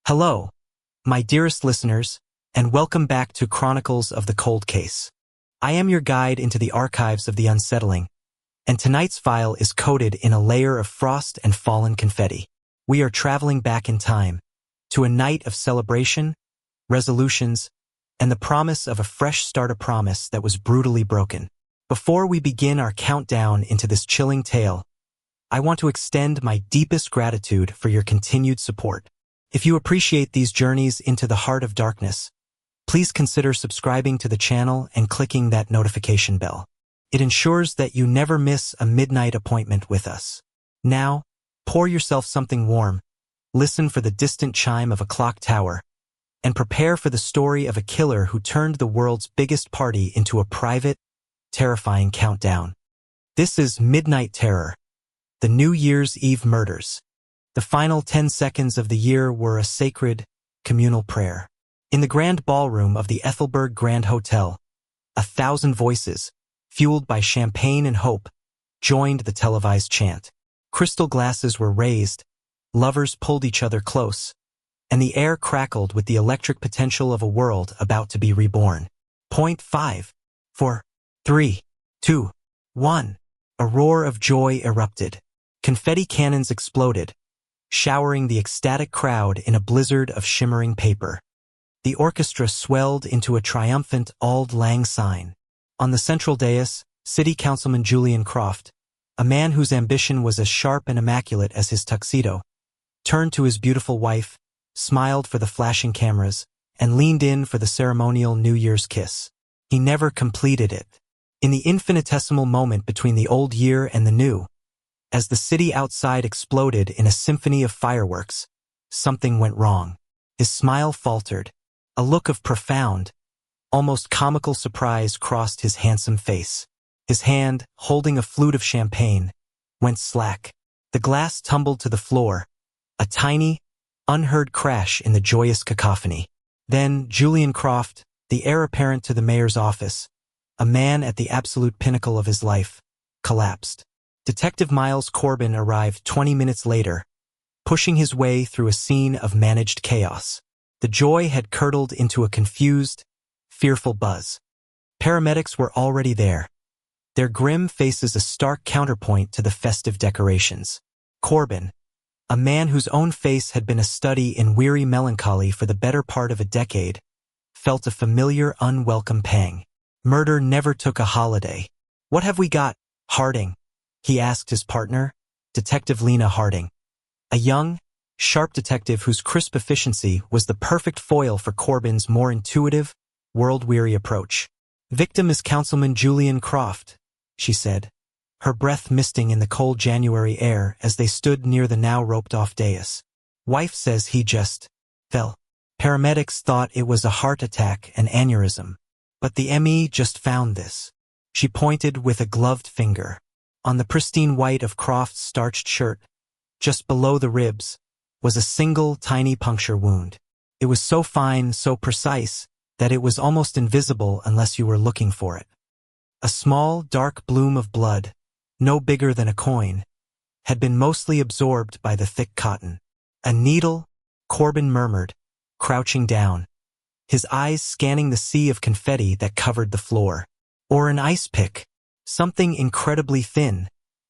Hello, my dearest listeners, and welcome back to Chronicles of the Cold Case. I am your guide into the archives of the unsettling, and tonight's file is coated in a layer of frost and fallen confetti. We are traveling back in time, to a night of celebration, resolutions, and the promise of a fresh start, a promise that was brutally broken. Before we begin our countdown into this chilling tale, I want to extend my deepest gratitude for your continued support. If you appreciate these journeys into the heart of darkness, please consider subscribing to the channel and clicking that notification bell. It ensures that you never miss a midnight appointment with us. Now, pour yourself something warm, listen for the distant chime of a clock tower, and prepare for the story of a killer who turned the world's biggest party into a private, terrifying countdown. This is Midnight Terror, the New Year's Eve murders. The final 10 seconds of the year were a sacred, communal prayer. In the grand ballroom of the Ethelberg Grand Hotel, 1,000 voices, fueled by champagne and hope, joined the televised chant. Crystal glasses were raised, lovers pulled each other close, and the air crackled with the electric potential of a world about to be reborn. 5, 4, 3, 2, 1. A roar of joy erupted. Confetti cannons exploded, showering the ecstatic crowd in a blizzard of shimmering paper. The orchestra swelled into a triumphant Auld Lang Syne. On the central dais, City Councilman Julian Croft, a man whose ambition was as sharp and immaculate as his tuxedo, turned to his beautiful wife, smiled for the flashing cameras, and leaned in for the ceremonial New Year's kiss. He never completed it. In the infinitesimal moment between the old year and the new, as the city outside exploded in a symphony of fireworks, something went wrong. His smile faltered. A look of profound, almost comical surprise crossed his handsome face. His hand, holding a flute of champagne, went slack. The glass tumbled to the floor, a tiny, unheard crash in the joyous cacophony. Then Julian Croft, the heir apparent to the mayor's office, a man at the absolute pinnacle of his life, collapsed. Detective Miles Corbin arrived 20 minutes later, pushing his way through a scene of managed chaos. The joy had curdled into a confused, fearful buzz. Paramedics were already there, their grim faces a stark counterpoint to the festive decorations. Corbin, a man whose own face had been a study in weary melancholy for the better part of a decade, felt a familiar, unwelcome pang. Murder never took a holiday. "What have we got, Harding?" he asked his partner, Detective Lena Harding, a young, sharp detective whose crisp efficiency was the perfect foil for Corbin's more intuitive, world-weary approach. "Victim is Councilman Julian Croft," she said, her breath misting in the cold January air as they stood near the now roped-off dais. "Wife says he just fell. Paramedics thought it was a heart attack, an aneurysm. But the ME just found this." She pointed with a gloved finger. On the pristine white of Croft's starched shirt, just below the ribs, was a single tiny puncture wound. It was so fine, so precise, that it was almost invisible unless you were looking for it. A small, dark bloom of blood, no bigger than a coin, had been mostly absorbed by the thick cotton. "A needle," Corbin murmured, crouching down, his eyes scanning the sea of confetti that covered the floor. "Or an ice pick. Something incredibly thin,"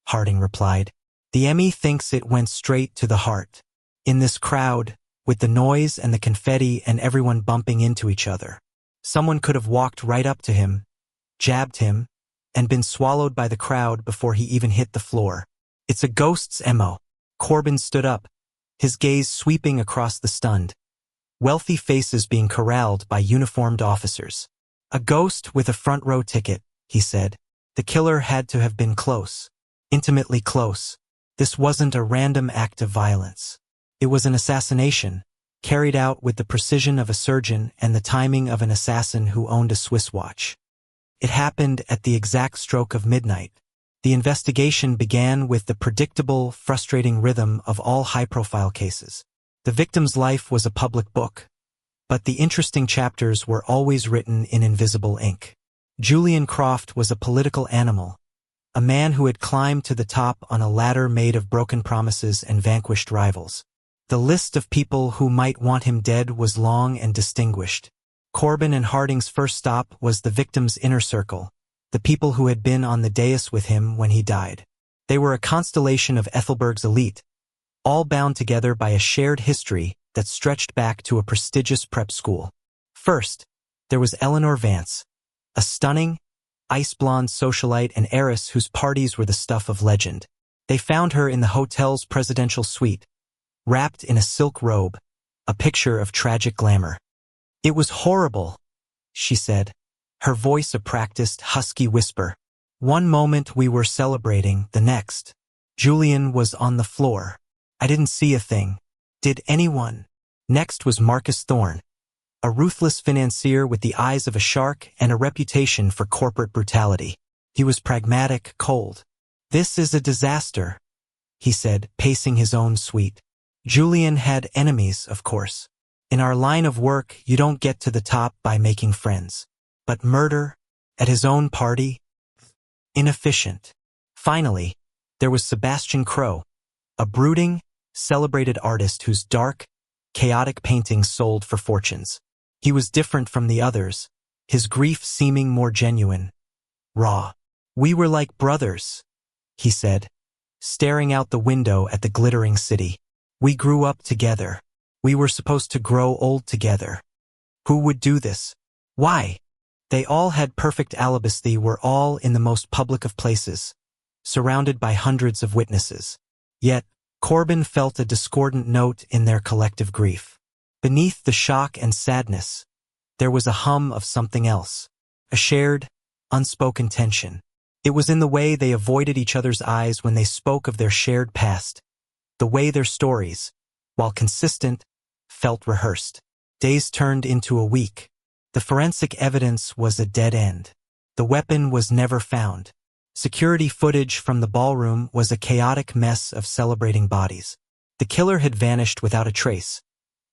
Harding replied. "The ME thinks it went straight to the heart." In this crowd, with the noise and the confetti and everyone bumping into each other, someone could have walked right up to him, jabbed him, and been swallowed by the crowd before he even hit the floor. "It's a ghost's MO." Corbin stood up, his gaze sweeping across the stunned, wealthy faces being corralled by uniformed officers. "A ghost with a front-row ticket," he said. "The killer had to have been close, intimately close. This wasn't a random act of violence. It was an assassination, carried out with the precision of a surgeon and the timing of an assassin who owned a Swiss watch. It happened at the exact stroke of midnight. The investigation began with the predictable, frustrating rhythm of all high-profile cases. The victim's life was a public book, but the interesting chapters were always written in invisible ink. Julian Croft was a political animal, a man who had climbed to the top on a ladder made of broken promises and vanquished rivals. The list of people who might want him dead was long and distinguished. Corbin and Harding's first stop was the victim's inner circle, the people who had been on the dais with him when he died. They were a constellation of Ethelberg's elite, all bound together by a shared history that stretched back to a prestigious prep school. First, there was Eleanor Vance, a stunning, ice-blonde socialite and heiress whose parties were the stuff of legend. They found her in the hotel's presidential suite, wrapped in a silk robe, a picture of tragic glamour. "It was horrible," she said, her voice a practiced, husky whisper. "One moment we were celebrating, the next. Julian was on the floor. I didn't see a thing. Did anyone?" Next was Marcus Thorne, a ruthless financier with the eyes of a shark and a reputation for corporate brutality. He was pragmatic, cold. "This is a disaster," he said, pacing his own suite. "Julian had enemies, of course. In our line of work, you don't get to the top by making friends. But murder? At his own party? Inefficient." Finally, there was Sebastian Crowe, a brooding, celebrated artist whose dark, chaotic paintings sold for fortunes. He was different from the others, his grief seeming more genuine, raw. "We were like brothers," he said, staring out the window at the glittering city. "We grew up together. We were supposed to grow old together. Who would do this? Why?" They all had perfect alibis. They were all in the most public of places, surrounded by hundreds of witnesses. Yet, Corbin felt a discordant note in their collective grief. Beneath the shock and sadness, there was a hum of something else, a shared, unspoken tension. It was in the way they avoided each other's eyes when they spoke of their shared past, the way their stories, while consistent, felt rehearsed. Days turned into a week. The forensic evidence was a dead end. The weapon was never found. Security footage from the ballroom was a chaotic mess of celebrating bodies. The killer had vanished without a trace,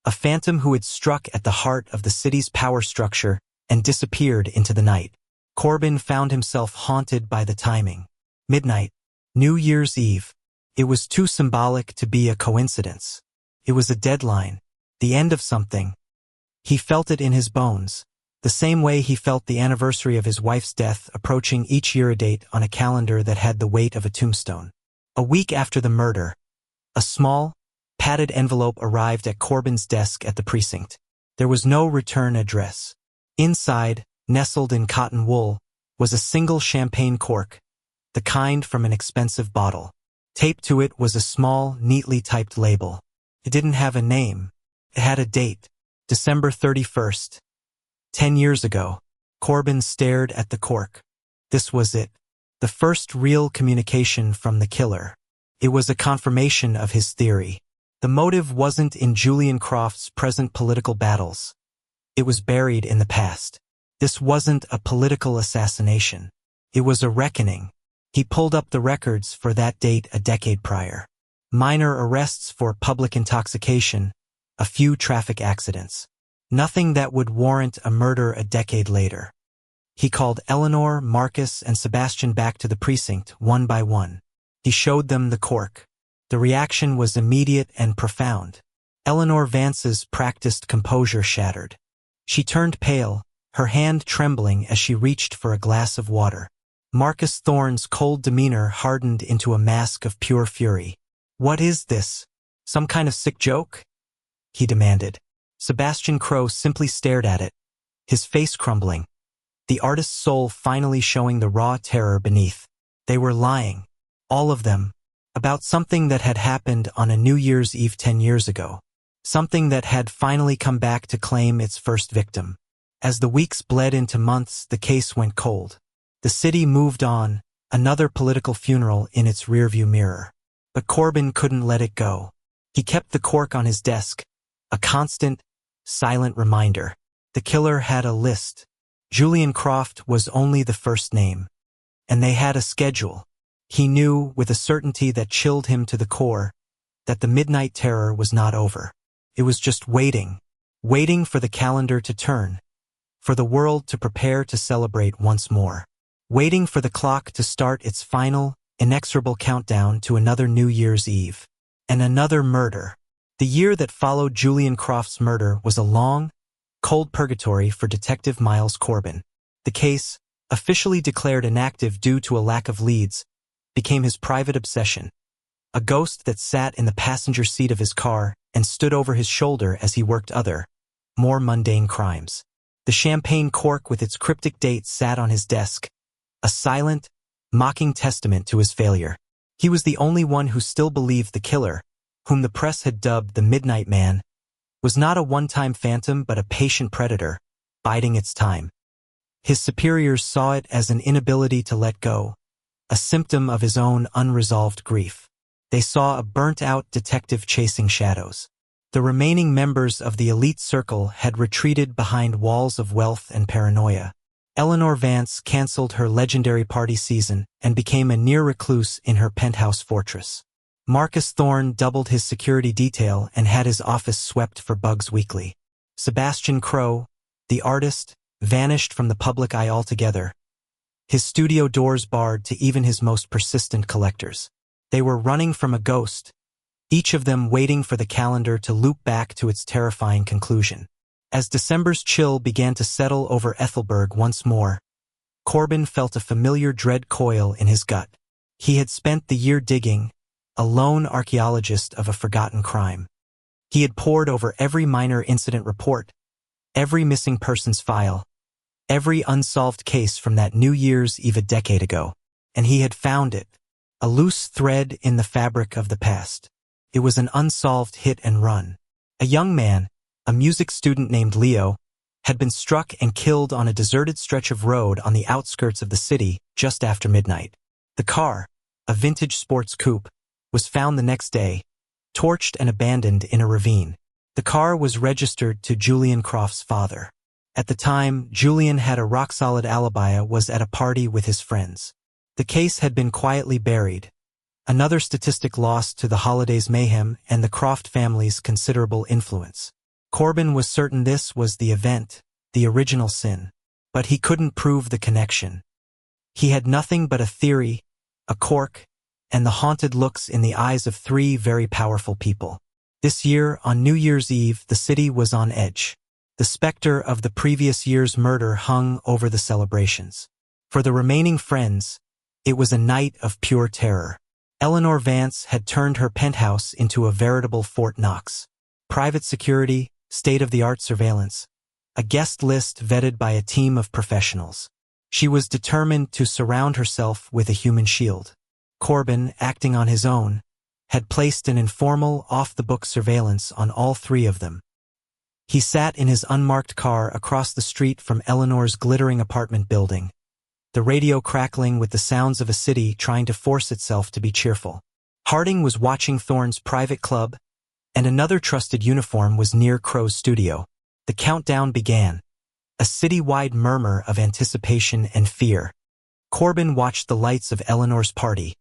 a phantom who had struck at the heart of the city's power structure and disappeared into the night. Corbin found himself haunted by the timing. Midnight, New Year's Eve. It was too symbolic to be a coincidence. It was a deadline, the end of something. He felt it in his bones, the same way he felt the anniversary of his wife's death approaching each year, a date on a calendar that had the weight of a tombstone. A week after the murder, a small, padded envelope arrived at Corbin's desk at the precinct. There was no return address. Inside, nestled in cotton wool, was a single champagne cork, the kind from an expensive bottle. Taped to it was a small, neatly typed label. It didn't have a name. It had a date, December 31st. 10 years ago. Corbin stared at the cork. This was it. The first real communication from the killer. It was a confirmation of his theory. The motive wasn't in Julian Croft's present political battles. It was buried in the past. This wasn't a political assassination. It was a reckoning. He pulled up the records for that date a decade prior. Minor arrests for public intoxication, a few traffic accidents. Nothing that would warrant a murder a decade later. He called Eleanor, Marcus, and Sebastian back to the precinct, one by one. He showed them the cork. The reaction was immediate and profound. Eleanor Vance's practiced composure shattered. She turned pale, her hand trembling as she reached for a glass of water. Marcus Thorne's cold demeanor hardened into a mask of pure fury. "What is this? Some kind of sick joke?" he demanded. Sebastian Crowe simply stared at it, his face crumbling, the artist's soul finally showing the raw terror beneath. They were lying, all of them, about something that had happened on a New Year's Eve 10 years ago, something that had finally come back to claim its first victim. As the weeks bled into months, the case went cold. The city moved on, another political funeral in its rearview mirror. But Corbin couldn't let it go. He kept the cork on his desk, a constant, silent reminder. The killer had a list. Julian Croft was only the first name. And they had a schedule. He knew, with a certainty that chilled him to the core, that the midnight terror was not over. It was just waiting for the calendar to turn, for the world to prepare to celebrate once more, waiting for the clock to start its final, inexorable countdown to another New Year's Eve, and another murder. The year that followed Julian Croft's murder was a long, cold purgatory for Detective Miles Corbin. The case, officially declared inactive due to a lack of leads, became his private obsession. A ghost that sat in the passenger seat of his car and stood over his shoulder as he worked other, more mundane crimes. The champagne cork with its cryptic date sat on his desk, a silent, mocking testament to his failure. He was the only one who still believed the killer, whom the press had dubbed the Midnight Man, was not a one-time phantom but a patient predator, biding its time. His superiors saw it as an inability to let go, a symptom of his own unresolved grief. They saw a burnt-out detective chasing shadows. The remaining members of the elite circle had retreated behind walls of wealth and paranoia. Eleanor Vance canceled her legendary party season and became a near recluse in her penthouse fortress. Marcus Thorne doubled his security detail and had his office swept for bugs weekly. Sebastian Crow, the artist, vanished from the public eye altogether, his studio doors barred to even his most persistent collectors. They were running from a ghost, each of them waiting for the calendar to loop back to its terrifying conclusion. As December's chill began to settle over Ethelberg once more, Corbin felt a familiar dread coil in his gut. He had spent the year digging, a lone archaeologist of a forgotten crime. He had pored over every minor incident report, every missing persons file, every unsolved case from that New Year's Eve a decade ago, and he had found it, a loose thread in the fabric of the past. It was an unsolved hit and run. A young man, a music student named Leo, had been struck and killed on a deserted stretch of road on the outskirts of the city just after midnight. The car, a vintage sports coupe, was found the next day, torched and abandoned in a ravine. The car was registered to Julian Croft's father. At the time, Julian had a rock-solid alibi, was at a party with his friends. The case had been quietly buried, another statistic lost to the holiday's mayhem and the Croft family's considerable influence. Corbin was certain this was the event, the original sin, but he couldn't prove the connection. He had nothing but a theory, a cork, and the haunted looks in the eyes of three very powerful people. This year, on New Year's Eve, the city was on edge. The specter of the previous year's murder hung over the celebrations. For the remaining friends, it was a night of pure terror. Eleanor Vance had turned her penthouse into a veritable Fort Knox. Private security, state-of-the-art surveillance, a guest list vetted by a team of professionals. She was determined to surround herself with a human shield. Corbin, acting on his own, had placed an informal, off-the-book surveillance on all three of them. He sat in his unmarked car across the street from Eleanor's glittering apartment building, the radio crackling with the sounds of a city trying to force itself to be cheerful. Harding was watching Thorne's private club, and another trusted uniform was near Crow's studio. The countdown began, a city-wide murmur of anticipation and fear. Corbin watched the lights of Eleanor's party,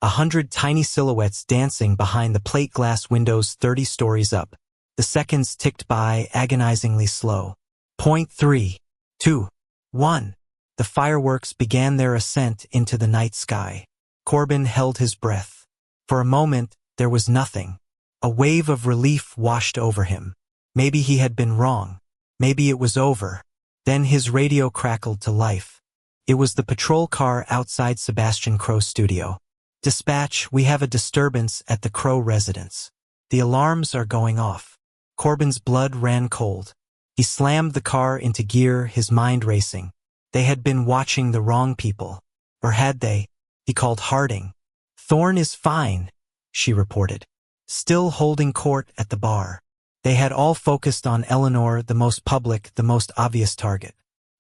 100 tiny silhouettes dancing behind the plate glass windows 30 stories up. The seconds ticked by agonizingly slow. 3, 2, 1. The fireworks began their ascent into the night sky. Corbin held his breath. For a moment, there was nothing. A wave of relief washed over him. Maybe he had been wrong. Maybe it was over. Then his radio crackled to life. It was the patrol car outside Sebastian Crow's studio. "Dispatch, we have a disturbance at the Crow residence. The alarms are going off." Corbin's blood ran cold. He slammed the car into gear, his mind racing. They had been watching the wrong people. Or had they? He called Harding. "Thorne is fine," she reported, still holding court at the bar. They had all focused on Eleanor, the most public, the most obvious target.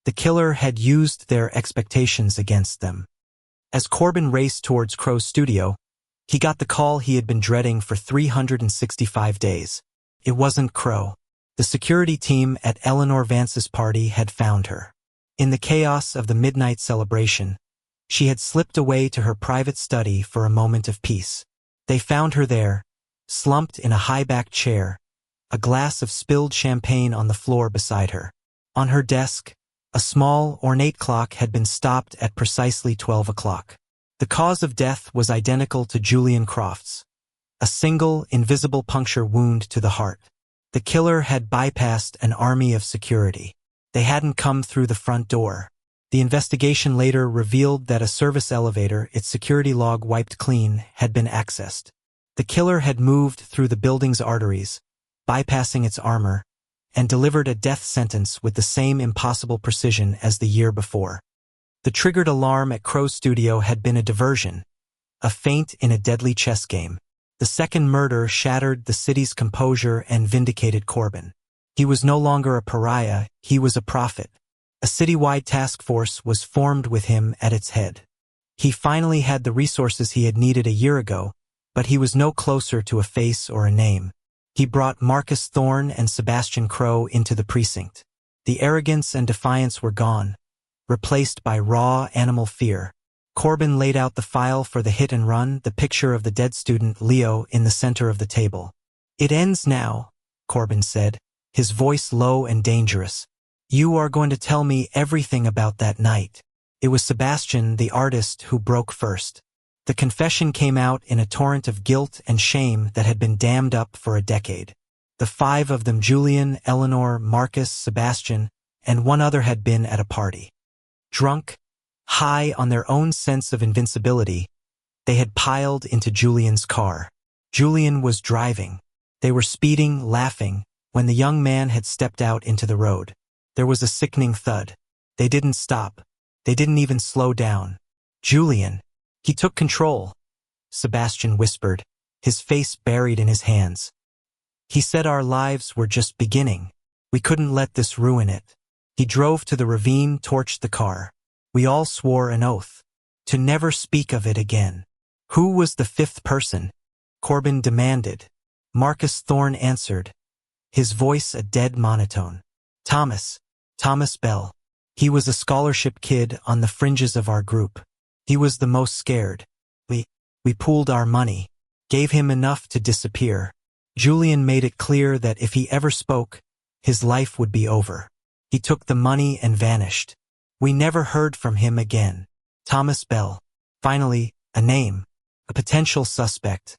The killer had used their expectations against them. As Corbin raced towards Crow's studio, he got the call he had been dreading for 365 days. It wasn't Crow. The security team at Eleanor Vance's party had found her. In the chaos of the midnight celebration, she had slipped away to her private study for a moment of peace. They found her there, slumped in a high-backed chair, a glass of spilled champagne on the floor beside her. On her desk, a small, ornate clock had been stopped at precisely 12 o'clock. The cause of death was identical to Julian Croft's, a single, invisible puncture wound to the heart. The killer had bypassed an army of security. They hadn't come through the front door. The investigation later revealed that a service elevator, its security log wiped clean, had been accessed. The killer had moved through the building's arteries, bypassing its armor, and delivered a death sentence with the same impossible precision as the year before. The triggered alarm at Crow's studio had been a diversion, a feint in a deadly chess game. The second murder shattered the city's composure and vindicated Corbin. He was no longer a pariah, he was a prophet. A citywide task force was formed with him at its head. He finally had the resources he had needed a year ago, but he was no closer to a face or a name. He brought Marcus Thorne and Sebastian Crow into the precinct. The arrogance and defiance were gone, replaced by raw animal fear. Corbin laid out the file for the hit and run, the picture of the dead student Leo in the center of the table. "It ends now," Corbin said, his voice low and dangerous. "You are going to tell me everything about that night." It was Sebastian, the artist, who broke first. The confession came out in a torrent of guilt and shame that had been dammed up for a decade. The five of them, Julian, Eleanor, Marcus, Sebastian, and one other, had been at a party. Drunk, high on their own sense of invincibility, they had piled into Julian's car. Julian was driving. They were speeding, laughing, when the young man had stepped out into the road. There was a sickening thud. They didn't stop. They didn't even slow down. "Julian." "He took control," Sebastian whispered, his face buried in his hands. "He said our lives were just beginning. We couldn't let this ruin it." He drove to the ravine, torched the car. We all swore an oath to never speak of it again. "Who was the fifth person?" Corbin demanded. Marcus Thorne answered, his voice a dead monotone. Thomas Bell. He was a scholarship kid on the fringes of our group. He was the most scared. We pooled our money, gave him enough to disappear. Julian made it clear that if he ever spoke, his life would be over. He took the money and vanished. We never heard from him again. Thomas Bell. Finally, a name, a potential suspect.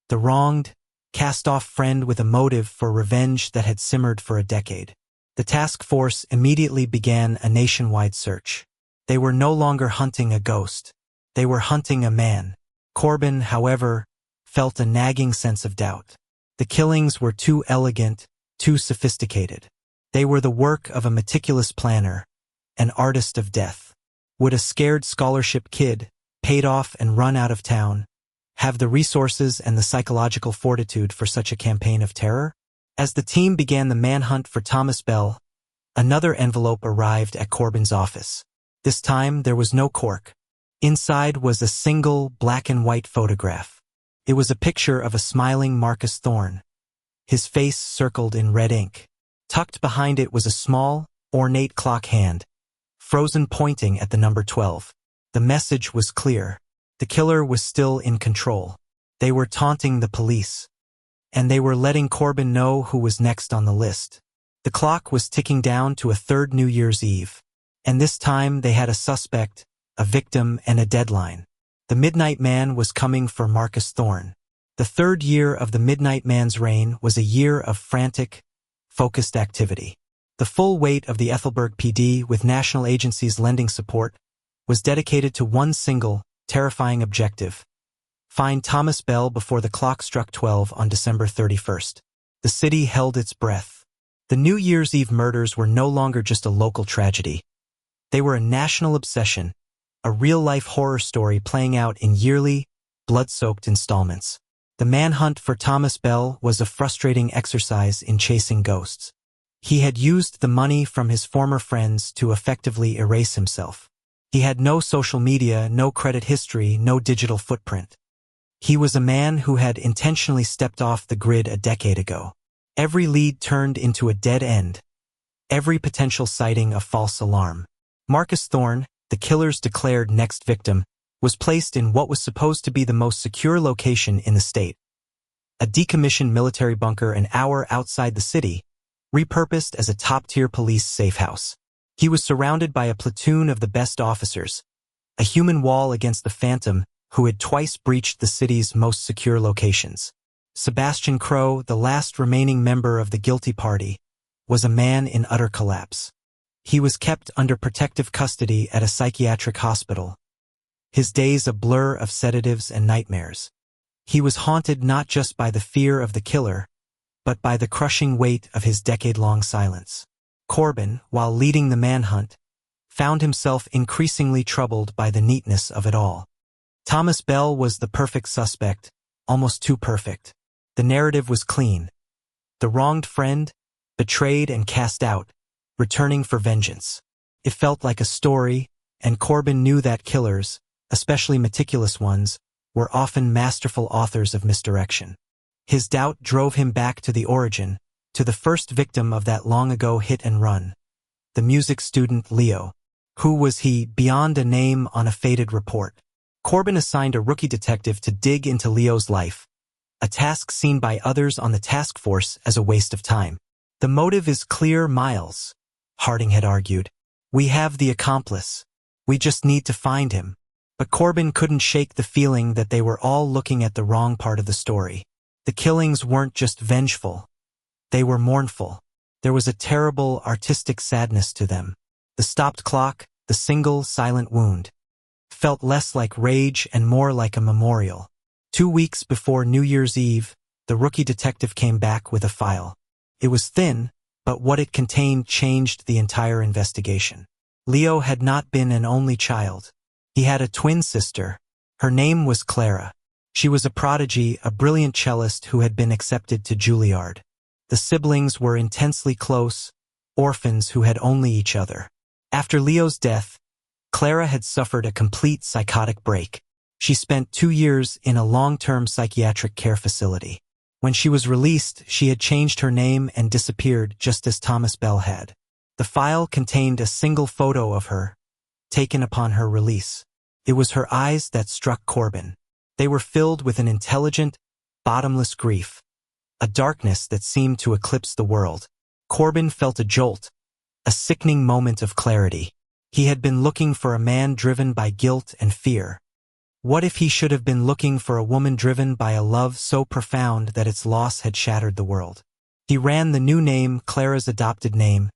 The wronged, cast-off friend with a motive for revenge that had simmered for a decade. The task force immediately began a nationwide search. They were no longer hunting a ghost. They were hunting a man. Corbin, however, felt a nagging sense of doubt. The killings were too elegant, too sophisticated. They were the work of a meticulous planner, an artist of death. Would a scared scholarship kid, paid off and run out of town, have the resources and the psychological fortitude for such a campaign of terror? As the team began the manhunt for Thomas Bell, another envelope arrived at Corbin's office. This time there was no cork. Inside was a single black-and-white photograph. It was a picture of a smiling Marcus Thorne, his face circled in red ink. Tucked behind it was a small, ornate clock hand, frozen, pointing at the number 12. The message was clear. The killer was still in control. They were taunting the police. And they were letting Corbin know who was next on the list. The clock was ticking down to a third New Year's Eve. And this time they had a suspect, a victim, and a deadline. The Midnight Man was coming for Marcus Thorne. The third year of the Midnight Man's reign was a year of frantic, focused activity. The full weight of the Ethelberg PD, with national agencies lending support, was dedicated to one single, terrifying objective: find Thomas Bell before the clock struck 12 on December 31st. The city held its breath. The New Year's Eve murders were no longer just a local tragedy. They were a national obsession, a real-life horror story playing out in yearly, blood-soaked installments. The manhunt for Thomas Bell was a frustrating exercise in chasing ghosts. He had used the money from his former friends to effectively erase himself. He had no social media, no credit history, no digital footprint. He was a man who had intentionally stepped off the grid a decade ago. Every lead turned into a dead end. Every potential sighting a false alarm. Marcus Thorne, the killer's declared next victim, was placed in what was supposed to be the most secure location in the state. A decommissioned military bunker an hour outside the city, repurposed as a top-tier police safe house. He was surrounded by a platoon of the best officers, a human wall against the phantom who had twice breached the city's most secure locations. Sebastian Crowe, the last remaining member of the guilty party, was a man in utter collapse. He was kept under protective custody at a psychiatric hospital, his days a blur of sedatives and nightmares. He was haunted not just by the fear of the killer, but by the crushing weight of his decade-long silence. Corbin, while leading the manhunt, found himself increasingly troubled by the neatness of it all. Thomas Bell was the perfect suspect, almost too perfect. The narrative was clean. The wronged friend, betrayed and cast out, returning for vengeance. It felt like a story, and Corbin knew that killers, especially meticulous ones, were often masterful authors of misdirection. His doubt drove him back to the origin, to the first victim of that long-ago hit-and-run, the music student Leo. Who was he, beyond a name on a faded report? Corbin assigned a rookie detective to dig into Leo's life, a task seen by others on the task force as a waste of time. The motive is clear, Miles, Harding had argued. We have the accomplice. We just need to find him. But Corbin couldn't shake the feeling that they were all looking at the wrong part of the story. The killings weren't just vengeful. They were mournful. There was a terrible, artistic sadness to them. The stopped clock, the single, silent wound, felt less like rage and more like a memorial. 2 weeks before New Year's Eve, the rookie detective came back with a file. It was thin, but what it contained changed the entire investigation. Leo had not been an only child. He had a twin sister. Her name was Clara. She was a prodigy, a brilliant cellist who had been accepted to Juilliard. The siblings were intensely close, orphans who had only each other. After Leo's death, Clara had suffered a complete psychotic break. She spent 2 years in a long-term psychiatric care facility. When she was released, she had changed her name and disappeared just as Thomas Bell had. The file contained a single photo of her, taken upon her release. It was her eyes that struck Corbin. They were filled with an intelligent, bottomless grief, a darkness that seemed to eclipse the world. Corbin felt a jolt, a sickening moment of clarity. He had been looking for a man driven by guilt and fear. What if he should have been looking for a woman driven by a love so profound that its loss had shattered the world? He ran the new name, Clara's adopted name,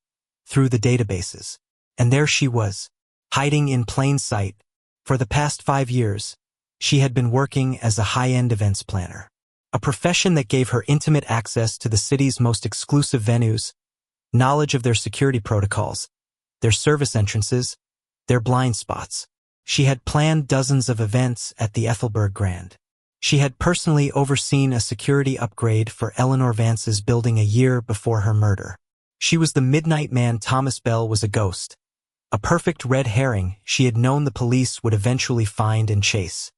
through the databases. And there she was, hiding in plain sight. For the past 5 years, she had been working as a high-end events planner, a profession that gave her intimate access to the city's most exclusive venues, knowledge of their security protocols, their service entrances, their blind spots. She had planned dozens of events at the Ethelberg Grand. She had personally overseen a security upgrade for Eleanor Vance's building a year before her murder. She was the midnight man. Thomas Bell was a ghost, a perfect red herring she had known the police would eventually find and chase.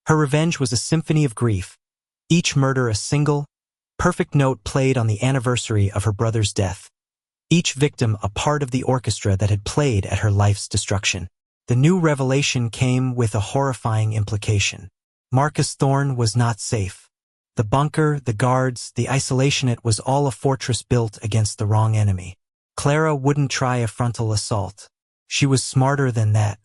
Her revenge was a symphony of grief, each murder a single, perfect note played on the anniversary of her brother's death. Each victim a part of the orchestra that had played at her life's destruction. The new revelation came with a horrifying implication. Marcus Thorne was not safe. The bunker, the guards, the isolation, it was all a fortress built against the wrong enemy. Clara wouldn't try a frontal assault. She was smarter than that.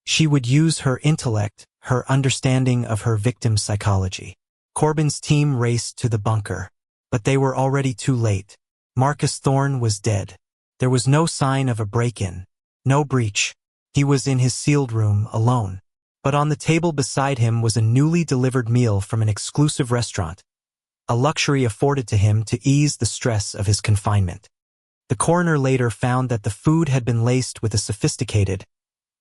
She would use her intellect, her understanding of her victim's psychology. Corbin's team raced to the bunker, but they were already too late. Marcus Thorne was dead. There was no sign of a break-in, no breach. He was in his sealed room, alone. But on the table beside him was a newly delivered meal from an exclusive restaurant, a luxury afforded to him to ease the stress of his confinement. The coroner later found that the food had been laced with a sophisticated,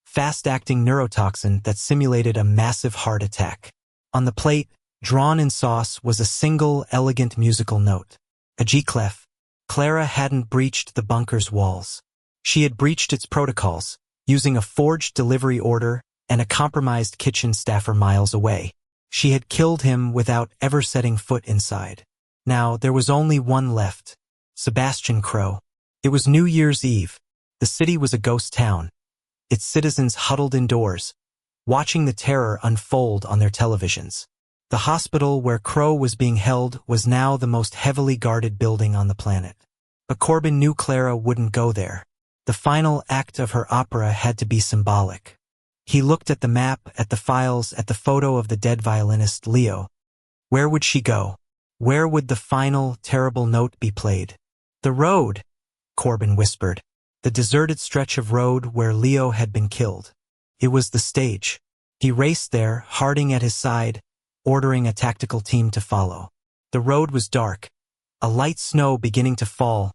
fast-acting neurotoxin that simulated a massive heart attack. On the plate, drawn in sauce, was a single, elegant musical note. A G-clef. Clara hadn't breached the bunker's walls. She had breached its protocols, using a forged delivery order and a compromised kitchen staffer miles away. She had killed him without ever setting foot inside. Now, there was only one left, Sebastian Crowe. It was New Year's Eve. The city was a ghost town, its citizens huddled indoors, watching the terror unfold on their televisions. The hospital where Crowe was being held was now the most heavily guarded building on the planet. But Corbin knew Clara wouldn't go there. The final act of her opera had to be symbolic. He looked at the map, at the files, at the photo of the dead violinist Leo. Where would she go? Where would the final, terrible note be played? The road, Corbin whispered. The deserted stretch of road where Leo had been killed. It was the stage. He raced there, Harding at his side, ordering a tactical team to follow. The road was dark, a light snow beginning to fall,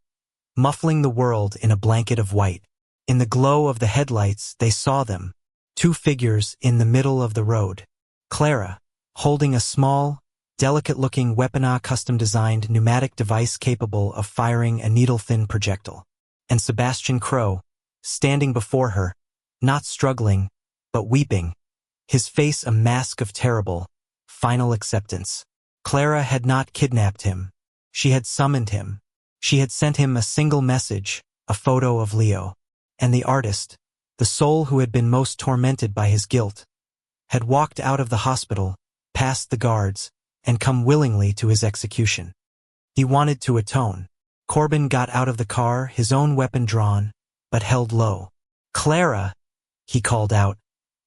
muffling the world in a blanket of white. In the glow of the headlights, they saw them, two figures in the middle of the road. Clara, holding a small, delicate-looking Weapona custom-designed pneumatic device capable of firing a needle-thin projectile. And Sebastian Crowe, standing before her, not struggling, but weeping, his face a mask of terrible, final acceptance. Clara had not kidnapped him. She had summoned him. She had sent him a single message, a photo of Leo. And the artist, the soul who had been most tormented by his guilt, had walked out of the hospital, past the guards, and come willingly to his execution. He wanted to atone. Corbin got out of the car, his own weapon drawn, but held low. "Clara," he called out,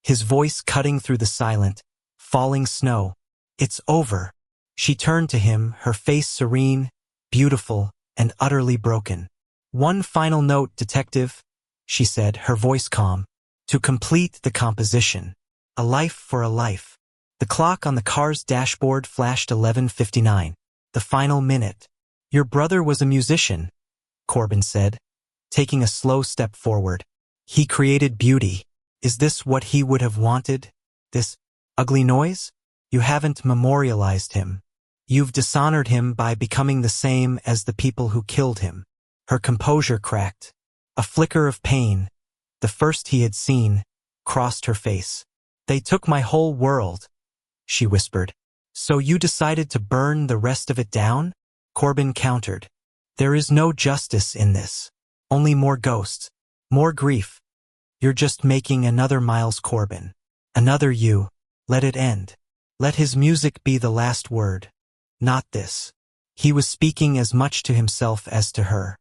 his voice cutting through the silent, falling snow. "It's over." She turned to him, her face serene, beautiful, and utterly broken. "One final note, detective," she said, her voice calm, "to complete the composition. A life for a life." The clock on the car's dashboard flashed 11:59, the final minute. "Your brother was a musician," Corbin said, taking a slow step forward. "He created beauty. Is this what he would have wanted? This ugly noise? You haven't memorialized him. You've dishonored him by becoming the same as the people who killed him." Her composure cracked. A flicker of pain, the first he had seen, crossed her face. "They took my whole world," she whispered. "So you decided to burn the rest of it down?" Corbin countered. "There is no justice in this. Only more ghosts, more grief. You're just making another Miles Corbin. Another you. Let it end. Let his music be the last word. Not this." He was speaking as much to himself as to her.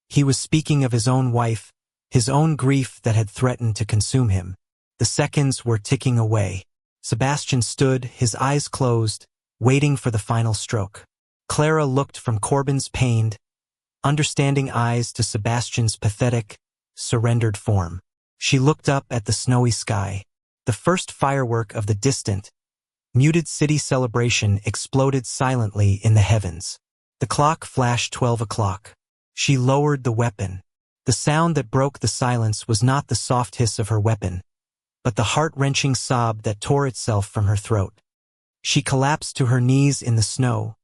He was speaking of his own wife, his own grief that had threatened to consume him. The seconds were ticking away. Sebastian stood, his eyes closed, waiting for the final stroke. Clara looked from Corbin's pained, understanding eyes to Sebastian's pathetic, surrendered form. She looked up at the snowy sky. The first firework of the distant, muted city celebration exploded silently in the heavens. The clock flashed 12 o'clock. She lowered the weapon. The sound that broke the silence was not the soft hiss of her weapon, but the heart-wrenching sob that tore itself from her throat. She collapsed to her knees in the snow,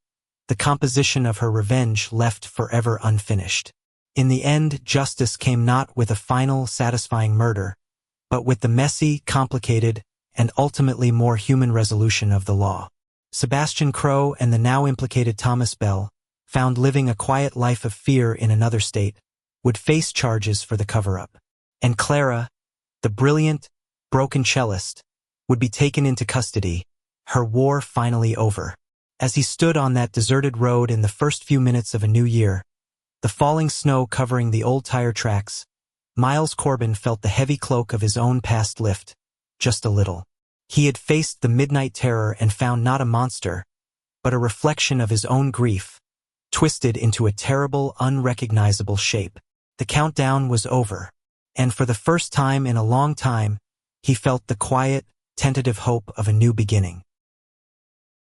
the composition of her revenge left forever unfinished. In the end, justice came not with a final, satisfying murder, but with the messy, complicated, and ultimately more human resolution of the law. Sebastian Crowe and the now implicated Thomas Bell, found living a quiet life of fear in another state, would face charges for the cover-up. And Clara, the brilliant, broken cellist, would be taken into custody, her war finally over. As he stood on that deserted road in the first few minutes of a new year, the falling snow covering the old tire tracks, Miles Corbin felt the heavy cloak of his own past lift, just a little. He had faced the midnight terror and found not a monster, but a reflection of his own grief, twisted into a terrible, unrecognizable shape. The countdown was over, and for the first time in a long time, he felt the quiet, tentative hope of a new beginning.